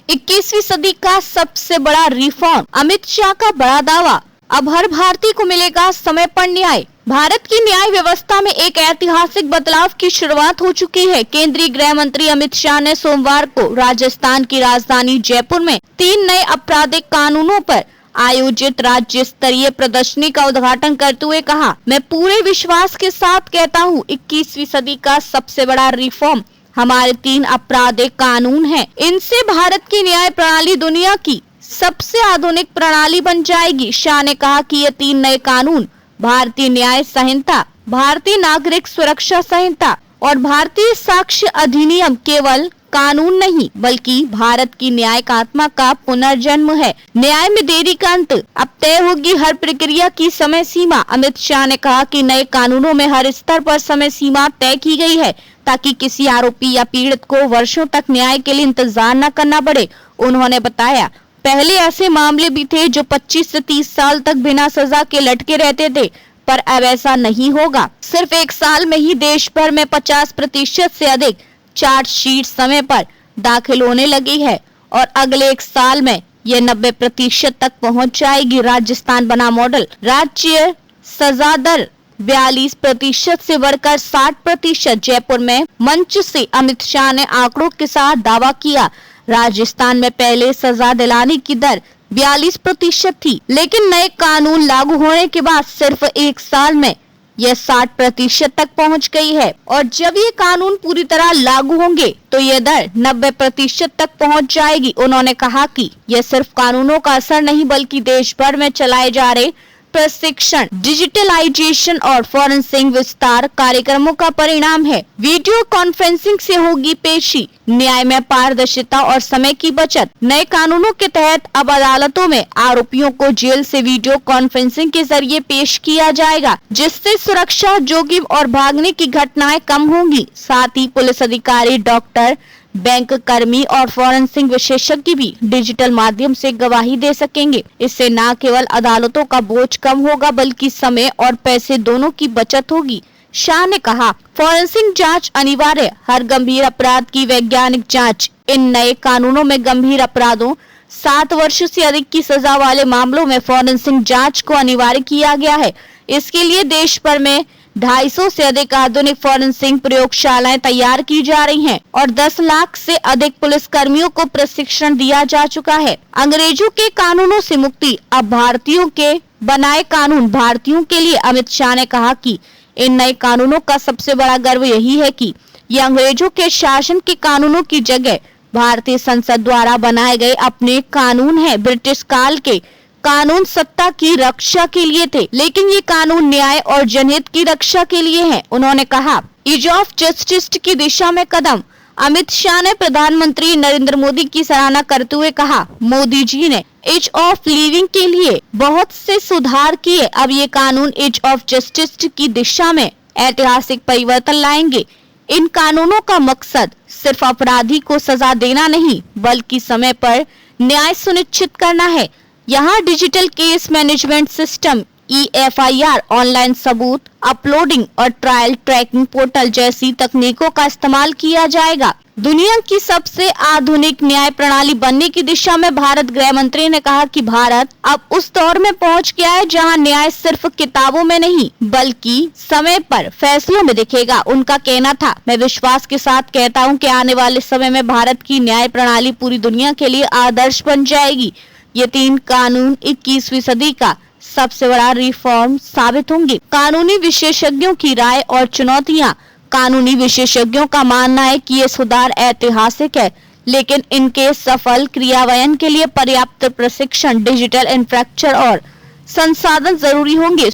21वीं सदी का सबसे बड़ा रिफॉर्म, अमित शाह का बड़ा दावा। अब हर भारतीय को मिलेगा समय पर न्याय। भारत की न्याय व्यवस्था में एक ऐतिहासिक बदलाव की शुरुआत हो चुकी है। केंद्रीय गृह मंत्री अमित शाह ने सोमवार को राजस्थान की राजधानी जयपुर में 3 नए आपराधिक कानूनों पर आयोजित राज्य स्तरीय प्रदर्शनी का उद्घाटन करते हुए कहा, मैं पूरे विश्वास के साथ कहता हूँ 21वीं सदी का सबसे बड़ा रिफॉर्म हमारे 3 आपराधिक कानून हैं। इनसे भारत की न्याय प्रणाली दुनिया की सबसे आधुनिक प्रणाली बन जाएगी। शाह ने कहा कि ये 3 नए कानून भारतीय न्याय संहिता, भारतीय नागरिक सुरक्षा संहिता और भारतीय साक्ष्य अधिनियम केवल कानून नहीं बल्कि भारत की न्यायिक आत्मा का पुनर्जन्म है। न्याय में देरी का अंत, अब तय होगी हर प्रक्रिया की समय सीमा। अमित शाह ने कहा कि नए कानूनों में हर स्तर पर समय सीमा तय की गई है ताकि किसी आरोपी या पीड़ित को वर्षों तक न्याय के लिए इंतजार न करना पड़े। उन्होंने बताया, पहले ऐसे मामले भी थे जो 25 से 30 साल तक बिना सजा के लटके रहते थे, पर अब ऐसा नहीं होगा। सिर्फ 1 साल में ही देश भर में 50% से अधिक चार्जशीट समय पर दाखिल होने लगी है और अगले 1 साल में यह 90% तक पहुंच जाएगी। राजस्थान बना मॉडल, राज्य सजा दर 42% से बढ़कर 60%। जयपुर में मंच से अमित शाह ने आंकड़ों के साथ दावा किया, राजस्थान में पहले सजा दिलाने की दर 42% थी, लेकिन नए कानून लागू होने के बाद सिर्फ 1 साल में यह 60% तक पहुंच गई है और जब ये कानून पूरी तरह लागू होंगे तो यह दर 90% तक पहुंच जाएगी। उन्होंने कहा कि यह सिर्फ कानूनों का असर नहीं बल्कि देश भर में चलाए जा रहे प्रशिक्षण, डिजिटलाइजेशन और फॉरेंसिक विस्तार कार्यक्रमों का परिणाम है। वीडियो कॉन्फ्रेंसिंग से होगी पेशी, न्याय में पारदर्शिता और समय की बचत। नए कानूनों के तहत अब अदालतों में आरोपियों को जेल से वीडियो कॉन्फ्रेंसिंग के जरिए पेश किया जाएगा, जिससे सुरक्षा जोखिम और भागने की घटनाएं कम होंगी। साथ ही पुलिस अधिकारी, डॉक्टर, बैंक कर्मी और फॉरेंसिक विशेषज्ञ भी डिजिटल माध्यम से गवाही दे सकेंगे। इससे न केवल अदालतों का बोझ कम होगा बल्कि समय और पैसे दोनों की बचत होगी। शाह ने कहा, फॉरेंसिक जांच अनिवार्य, हर गंभीर अपराध की वैज्ञानिक जांच। इन नए कानूनों में गंभीर अपराधों, 7 वर्ष से अधिक की सजा वाले मामलों में फॉरेंसिक जांच को अनिवार्य किया गया है। इसके लिए देश भर में 250 से अधिक आधुनिक फॉरेंसिक प्रयोगशालाएं तैयार की जा रही हैं और 10 लाख से अधिक पुलिस कर्मियों को प्रशिक्षण दिया जा चुका है। अंग्रेजों के कानूनों से मुक्ति, अब भारतीयों के बनाए कानून भारतीयों के लिए। अमित शाह ने कहा कि इन नए कानूनों का सबसे बड़ा गर्व यही है कि ये अंग्रेजों के शासन के कानूनों की जगह भारतीय संसद द्वारा बनाए गए अपने कानून हैं। ब्रिटिश काल के कानून सत्ता की रक्षा के लिए थे, लेकिन ये कानून न्याय और जनहित की रक्षा के लिए हैं। उन्होंने कहा, ईज ऑफ जस्टिस की दिशा में कदम। अमित शाह ने प्रधानमंत्री नरेंद्र मोदी की सराहना करते हुए कहा, मोदी जी ने ईज ऑफ लिविंग के लिए बहुत से सुधार किए। अब ये कानून ईज ऑफ जस्टिस की दिशा में ऐतिहासिक परिवर्तन लाएंगे। इन कानूनों का मकसद सिर्फ अपराधी को सजा देना नहीं बल्कि समय पर न्याय सुनिश्चित करना है। यहाँ digital case management system, EFIR, online सबूत अपलोडिंग और ट्रायल ट्रैकिंग पोर्टल जैसी तकनीकों का इस्तेमाल किया जाएगा। दुनिया की सबसे आधुनिक न्याय प्रणाली बनने की दिशा में भारत गृह मंत्री ने कहा कि भारत अब उस दौर में पहुंच गया है जहां न्याय सिर्फ किताबों में नहीं बल्कि समय पर फैसलों में दिखेगा। उनका कहना था, मैं विश्वास के साथ कहता हूं कि आने वाले समय में भारत की न्याय प्रणाली पूरी दुनिया के लिए आदर्श बन जाएगी। ये 3 कानून 21वीं सदी का सबसे बड़ा रिफॉर्म साबित होंगे। कानूनी विशेषज्ञों की राय और चुनौतियां। कानूनी विशेषज्ञों का मानना है कि ये सुधार ऐतिहासिक है, लेकिन इनके सफल क्रियान्वयन के लिए पर्याप्त प्रशिक्षण, डिजिटल इंफ्रास्ट्रक्चर और संसाधन जरूरी होंगे।